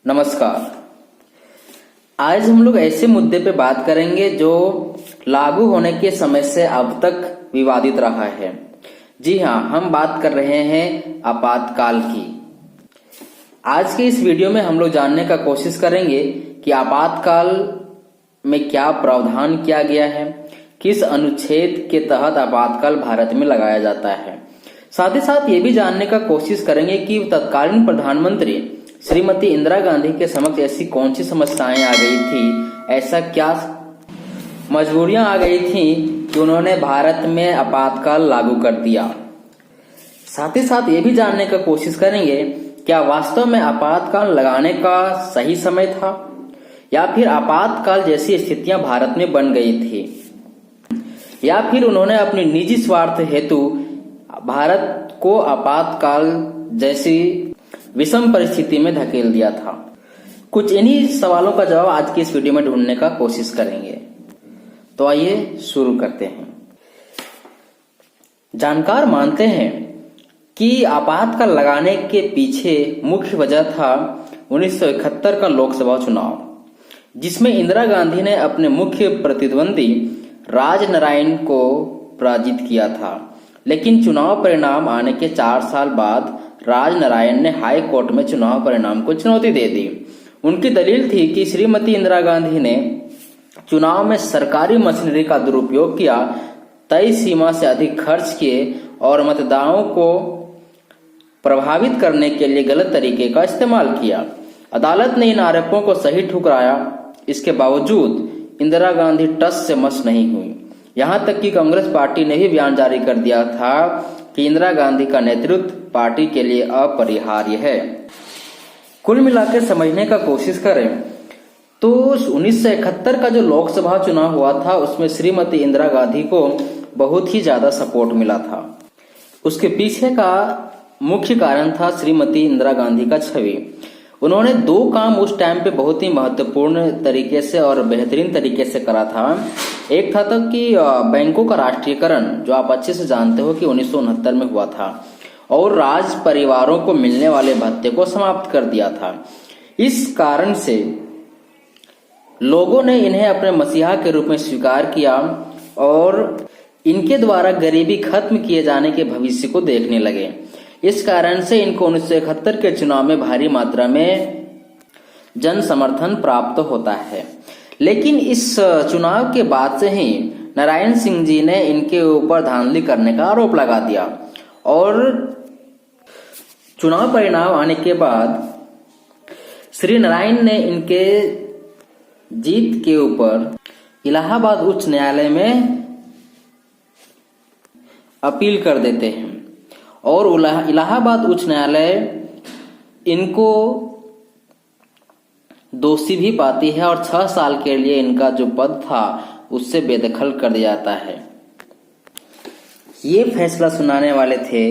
नमस्कार। आज हम लोग ऐसे मुद्दे पे बात करेंगे जो लागू होने के समय से अब तक विवादित रहा है। जी हाँ, हम बात कर रहे हैं आपातकाल की। आज के इस वीडियो में हम लोग जानने का कोशिश करेंगे कि आपातकाल में क्या प्रावधान किया गया है, किस अनुच्छेद के तहत आपातकाल भारत में लगाया जाता है। साथ ही साथ ये भी जानने का कोशिश करेंगे कि तत्कालीन प्रधानमंत्री श्रीमती इंदिरा गांधी के समक्ष ऐसी कौन सी समस्याएं आ गई थी, ऐसा क्या मजबूरियां आ गई थी कि उन्होंने भारत में आपातकाल लागू कर दिया। साथ ही साथ ये भी जानने का कोशिश करेंगे क्या वास्तव में आपातकाल लगाने का सही समय था या फिर आपातकाल जैसी स्थितियां भारत में बन गई थी, या फिर उन्होंने अपनी निजी स्वार्थ हेतु भारत को आपातकाल जैसी विषम परिस्थिति में धकेल दिया था। कुछ इन्हीं सवालों का जवाब आज की इस वीडियो में ढूंढने का कोशिश करेंगे। तो आइए शुरू करते हैं। जानकार मानते हैं कि आपातकाल लगाने के पीछे मुख्य वजह था 1971 का लोकसभा चुनाव, जिसमें इंदिरा गांधी ने अपने मुख्य प्रतिद्वंदी राजनारायण को पराजित किया था। लेकिन चुनाव परिणाम आने के 4 साल बाद राजनारायण ने हाई कोर्ट में चुनाव परिणाम को चुनौती दे दी। उनकी दलील थी कि श्रीमती इंदिरा गांधी ने चुनाव में सरकारी मशीनरी का दुरुपयोग किया, तय सीमा से अधिक खर्च किए और मतदाताओं को प्रभावित करने के लिए गलत तरीके का इस्तेमाल किया। अदालत ने इन आरोपों को सही ठुकराया। इसके बावजूद इंदिरा गांधी टस से मस नहीं हुई। यहां तक कि कांग्रेस पार्टी ने भी बयान जारी कर दिया था कि इंदिरा गांधी का नेतृत्व पार्टी के लिए अपरिहार्य है। कुल मिलाकर समझने का कोशिश करें तो 1971 का जो लोकसभा चुनाव हुआ था उसमें श्रीमती इंदिरा गांधी को बहुत ही ज्यादा सपोर्ट मिला था। उसके पीछे का मुख्य कारण था श्रीमती इंदिरा गांधी का छवि। उन्होंने 2 काम उस टाइम पे बहुत ही महत्वपूर्ण तरीके से और बेहतरीन तरीके से करा था। एक था तक कि बैंकों का राष्ट्रीयकरण, जो आप अच्छे से जानते हो कि 1969 में हुआ था, और राज परिवारों को मिलने वाले भत्ते को समाप्त कर दिया था। इस कारण से लोगों ने इन्हें अपने मसीहा के रूप में स्वीकार किया और इनके द्वारा गरीबी खत्म किए जाने के भविष्य को देखने लगे। इस कारण से इनको 1971 के चुनाव में भारी मात्रा में जन समर्थन प्राप्त होता है। लेकिन इस चुनाव के बाद से ही नारायण सिंह जी ने इनके ऊपर धांधली करने का आरोप लगा दिया और चुनाव परिणाम आने के बाद श्री नारायण ने इनके जीत के ऊपर इलाहाबाद उच्च न्यायालय में अपील कर देते हैं और इलाहाबाद उच्च न्यायालय इनको दोषी भी पाती है और 6 साल के लिए इनका जो पद था उससे बेदखल कर दिया जाता है। ये फैसला सुनाने वाले थे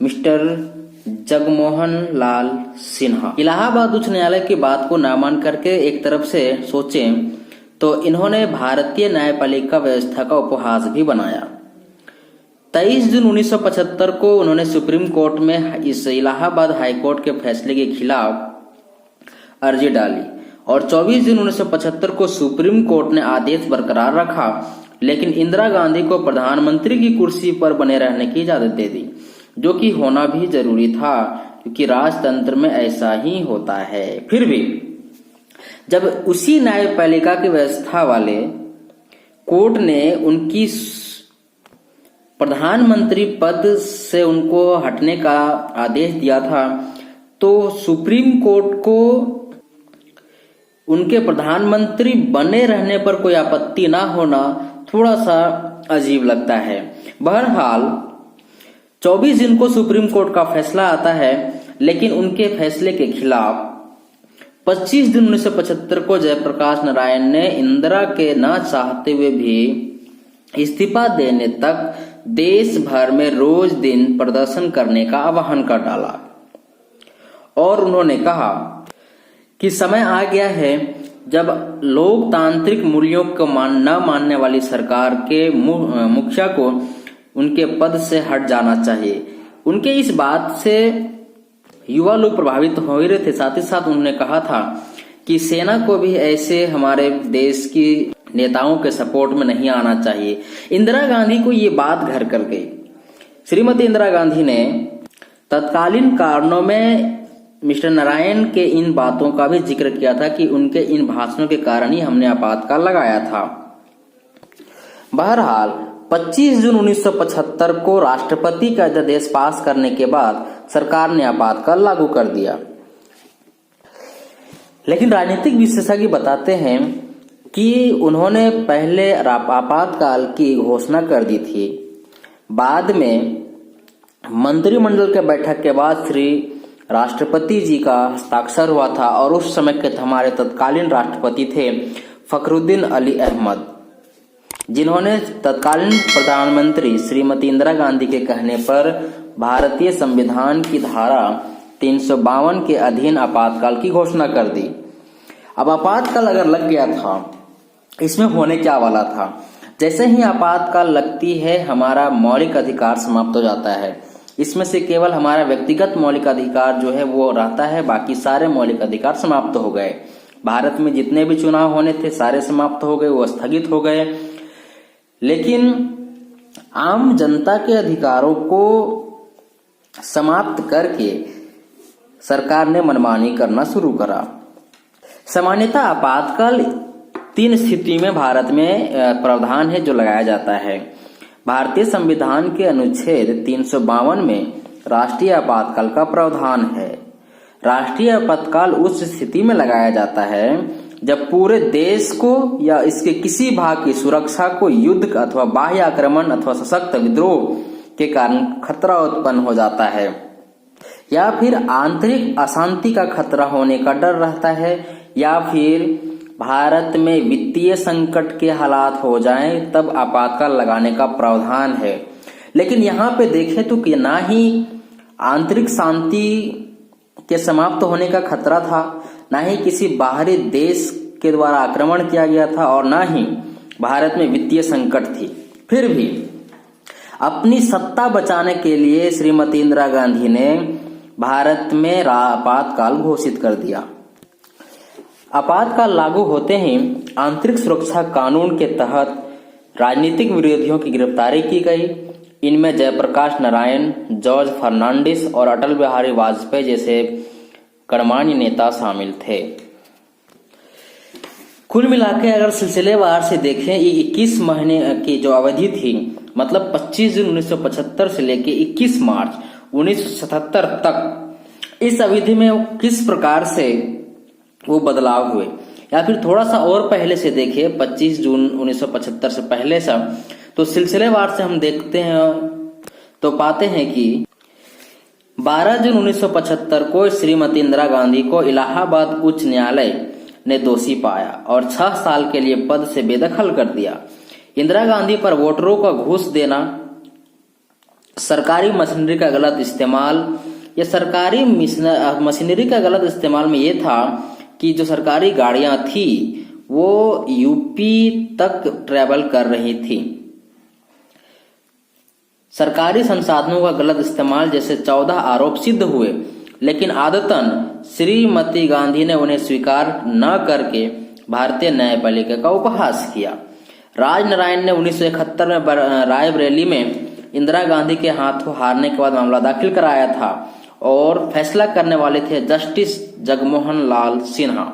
मिस्टर जगमोहन लाल सिन्हा। इलाहाबाद उच्च न्यायालय की बात को ना मान करके एक तरफ से सोचें तो इन्होंने भारतीय न्यायपालिका व्यवस्था का उपहास भी बनाया। 23 जून 1975 को उन्होंने सुप्रीम कोर्ट में इस इलाहाबाद हाई कोर्ट के फैसले के खिलाफ अर्जी डाली और 24 जून 1975 को सुप्रीम कोर्ट ने आदेश बरकरार रखा, लेकिन इंदिरा गांधी को प्रधानमंत्री की कुर्सी पर बने रहने की इजाजत दे दी, जो कि होना भी जरूरी था क्योंकि राजतंत्र में ऐसा ही होता है। फिर भी जब उसी न्यायपालिका की व्यवस्था वाले कोर्ट ने उनकी प्रधानमंत्री पद से उनको हटने का आदेश दिया था तो सुप्रीम कोर्ट को उनके प्रधानमंत्री बने रहने पर कोई आपत्ति ना होना थोड़ा सा अजीब लगता है। बहरहाल 24 जून को सुप्रीम कोर्ट का फैसला आता है, लेकिन उनके फैसले के खिलाफ 25 जून 1975 को जयप्रकाश नारायण ने इंदिरा के न चाहते हुए भी इस्तीफा देने तक देश भर में रोज दिन प्रदर्शन करने का आह्वान कर डाला और उन्होंने कहा कि समय आ गया है जब लोकतांत्रिक मूल्यों को न मानने वाली सरकार के मुखिया को उनके पद से हट जाना चाहिए। उनके इस बात से युवा लोग प्रभावित हो ही रहे थे। साथ ही साथ उन्होंने कहा था कि सेना को भी ऐसे हमारे देश की नेताओं के सपोर्ट में नहीं आना चाहिए। इंदिरा गांधी को ये बात घर कर गई। श्रीमती इंदिरा गांधी ने तत्कालीन कारणों में मिस्टर नारायण के इन बातों का भी जिक्र किया था कि उनके इन भाषणों के कारण ही हमने आपातकाल लगाया था। बहरहाल 25 जून 1975 को राष्ट्रपति का अध्यादेश पास करने के बाद सरकार ने आपातकाल लागू कर दिया। लेकिन राजनीतिक विशेषज्ञ बताते हैं कि उन्होंने पहले आपातकाल की घोषणा कर दी थी। बाद में मंत्रिमंडल के बैठक के बाद श्री राष्ट्रपति जी का हस्ताक्षर हुआ था और उस समय के हमारे तत्कालीन राष्ट्रपति थे फखरुद्दीन अली अहमद, जिन्होंने तत्कालीन प्रधानमंत्री श्रीमती इंदिरा गांधी के कहने पर भारतीय संविधान की धारा 352 के अधीन आपातकाल की घोषणा कर दी। अब आपातकाल अगर लग गया था, इसमें होने क्या वाला था? जैसे ही आपातकाल लगती है हमारा मौलिक अधिकार समाप्त हो जाता है। इसमें से केवल हमारा व्यक्तिगत मौलिक अधिकार जो है वो रहता है, बाकी सारे मौलिक अधिकार समाप्त हो गए। भारत में जितने भी चुनाव होने थे सारे समाप्त हो गए, वो स्थगित हो गए। लेकिन आम जनता के अधिकारों को समाप्त करके सरकार ने मनमानी करना शुरू करा। सामान्यतः आपातकाल 3 स्थिति में भारत में प्रावधान है जो लगाया जाता है। भारतीय संविधान के अनुच्छेद 352 में राष्ट्रीय आपातकाल का प्रावधान है। राष्ट्रीय आपातकाल उस स्थिति में लगाया जाता है जब पूरे देश को या इसके किसी भाग की सुरक्षा को युद्ध अथवा बाह्य आक्रमण अथवा सशक्त विद्रोह के कारण खतरा उत्पन्न हो जाता है, या फिर आंतरिक अशांति का खतरा होने का डर रहता है, या फिर भारत में वित्तीय संकट के हालात हो जाएं, तब आपातकाल लगाने का प्रावधान है। लेकिन यहाँ पे देखें तो कि ना ही आंतरिक शांति के समाप्त होने का खतरा था, ना ही किसी बाहरी देश के द्वारा आक्रमण किया गया था, और ना ही भारत में वित्तीय संकट थी। फिर भी अपनी सत्ता बचाने के लिए श्रीमती इंदिरा गांधी ने भारत में आपातकाल घोषित कर दिया। आपातकाल लागू होते ही आंतरिक सुरक्षा कानून के तहत राजनीतिक विरोधियों की गिरफ्तारी की गई। इनमें जयप्रकाश नारायण, जॉर्ज फर्नांडिस और अटल बिहारी वाजपेयी जैसे गणमान्य नेता शामिल थे। कुल मिलाकर अगर सिलसिलेवार से देखें, ये 21 महीने की जो अवधि थी, मतलब 25 जून 1975 से लेकर 21 मार्च 1977 तक, इस अवधि में किस प्रकार से वो बदलाव हुए, या फिर थोड़ा सा और पहले से देखिए 25 जून 1975 से पहले से, तो सिलसिलेवार से हम देखते हैं तो पाते हैं कि 12 जून 1975 को श्रीमती इंदिरा गांधी को इलाहाबाद उच्च न्यायालय ने दोषी पाया और 6 साल के लिए पद से बेदखल कर दिया। इंदिरा गांधी पर वोटरों का घूस देना, सरकारी मशीनरी का गलत इस्तेमाल, या सरकारी मशीनरी का गलत इस्तेमाल में ये था कि जो सरकारी गाड़ियां थी वो यूपी तक ट्रेवल कर रही थी। सरकारी संसाधनों का गलत इस्तेमाल जैसे 14 आरोप सिद्ध हुए, लेकिन आदतन श्रीमती गांधी ने उन्हें स्वीकार न करके भारतीय न्यायपालिका का उपहास किया। राजनारायण ने 1971 में रायबरेली में इंदिरा गांधी के हाथों हारने के बाद मामला दाखिल कराया था और फैसला करने वाले थे जस्टिस जगमोहन लाल सिन्हा।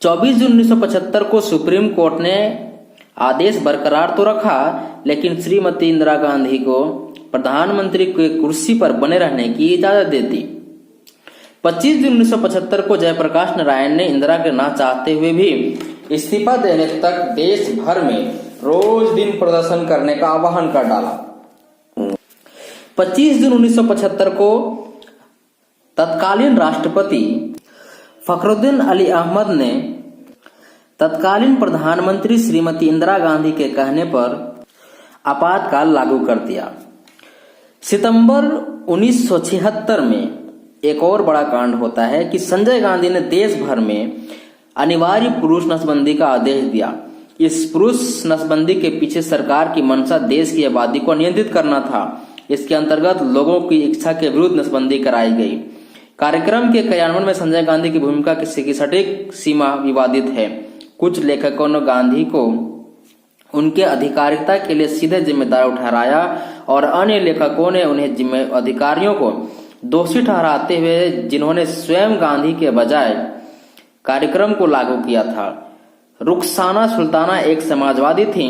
24 जून 1975 को सुप्रीम कोर्ट ने आदेश बरकरार तो रखा, लेकिन श्रीमती इंदिरा गांधी को प्रधानमंत्री की कुर्सी पर बने रहने की इजाजत दे दी। 25 जून 1975 को जयप्रकाश नारायण ने इंदिरा के ना चाहते हुए भी इस्तीफा देने तक देश भर में रोज दिन प्रदर्शन करने का आह्वान कर डाला। 25 जून 1975 को तत्कालीन राष्ट्रपति फखरुद्दीन अली अहमद ने तत्कालीन प्रधानमंत्री श्रीमती इंदिरा गांधी के कहने पर आपातकाल लागू कर दिया। सितंबर 1976 में एक और बड़ा कांड होता है कि संजय गांधी ने देश भर में अनिवार्य पुरुष नसबंदी का आदेश दिया। इस पुरुष नसबंदी के पीछे सरकार की मंशा देश की आबादी को नियंत्रित करना था। इसके अंतर्गत लोगों की इच्छा के विरुद्ध नसबंदी कराई गई। कार्यक्रम के क्रियान्वयन में संजय गांधी की भूमिका की सटीक सीमा विवादित है। कुछ लेखकों ने गांधी को उनके अधिकारिता के लिए सीधे जिम्मेदार ठहराया और अन्य लेखकों ने उन्हें अधिकारियों को दोषी ठहराते हुए जिन्होंने स्वयं गांधी के बजाय कार्यक्रम को लागू किया था। रुखसाना सुल्ताना एक समाजवादी थी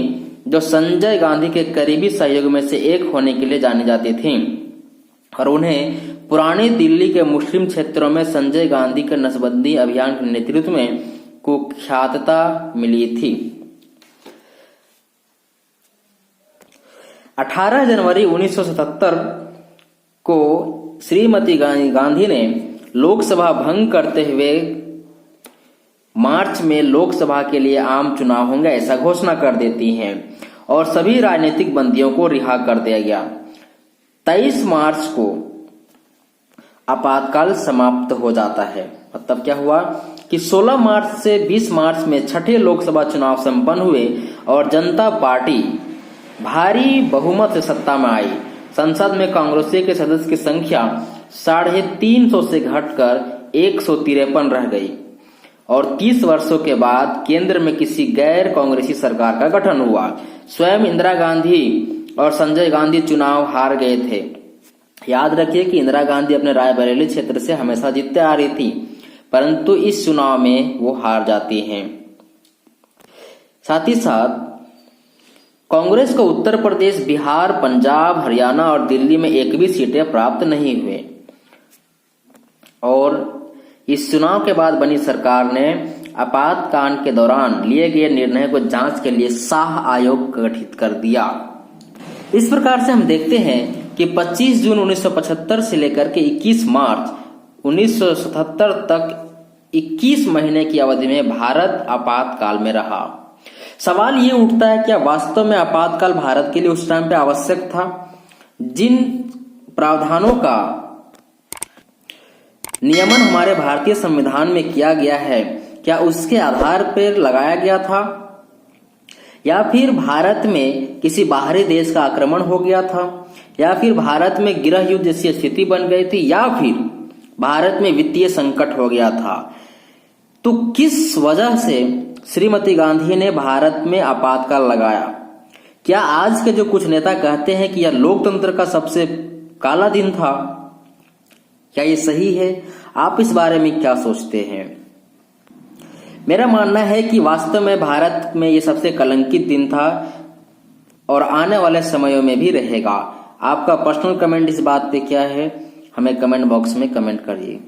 जो संजय गांधी के करीबी सहयोगी में से एक होने के लिए जानी जाती थी और उन्हें पुरानी दिल्ली के मुस्लिम क्षेत्रों में संजय गांधी के नसबंदी अभियान के नेतृत्व में कुख्यातता मिली थी। 18 जनवरी 1977 को श्रीमती गांधी ने लोकसभा भंग करते हुए मार्च में लोकसभा के लिए आम चुनाव होंगे ऐसा घोषणा कर देती हैं और सभी राजनीतिक बंदियों को रिहा कर दिया गया। 23 मार्च को आपातकाल समाप्त हो जाता है। मतलब क्या हुआ कि 16 मार्च से 20 मार्च में छठे लोकसभा चुनाव संपन्न हुए और जनता पार्टी भारी बहुमत से सत्ता में आई। संसद में कांग्रेस के सदस्य की संख्या 350 से घटकर 153 रह गई और 30 वर्षों के बाद केंद्र में किसी गैर कांग्रेसी सरकार का गठन हुआ। स्वयं इंदिरा गांधी और संजय गांधी चुनाव हार गए थे। याद रखिए कि इंदिरा गांधी अपने रायबरेली क्षेत्र से हमेशा जीतते आ रही थी, परंतु इस चुनाव में वो हार जाती हैं। साथ ही साथ कांग्रेस को उत्तर प्रदेश, बिहार, पंजाब, हरियाणा और दिल्ली में एक भी सीटें प्राप्त नहीं हुए और इस चुनाव के बाद बनी सरकार ने आपातकाल के दौरान लिए गए निर्णय को जांच के लिए शाह आयोग गठित कर दिया। इस प्रकार से हम देखते हैं कि 25 जून 1975 से लेकर के 21 मार्च 1977 तक 21 महीने की अवधि में भारत आपातकाल में रहा। सवाल ये उठता है, क्या वास्तव में आपातकाल भारत के लिए उस टाइम पे आवश्यक था? जिन प्रावधानों का नियमन हमारे भारतीय संविधान में किया गया है, क्या उसके आधार पर लगाया गया था या फिर भारत में किसी बाहरी देश का आक्रमण हो गया था या फिर भारत में गृह युद्ध जैसी स्थिति बन गई थी या फिर भारत में वित्तीय संकट हो गया था? तो किस वजह से श्रीमती गांधी ने भारत में आपातकाल लगाया? क्या आज के जो कुछ नेता कहते हैं कि यह लोकतंत्र का सबसे काला दिन था, क्या ये सही है? आप इस बारे में क्या सोचते हैं? मेरा मानना है कि वास्तव में भारत में ये सबसे कलंकित दिन था और आने वाले समयों में भी रहेगा। आपका पर्सनल कमेंट इस बात पे क्या है, हमें कमेंट बॉक्स में कमेंट करिए।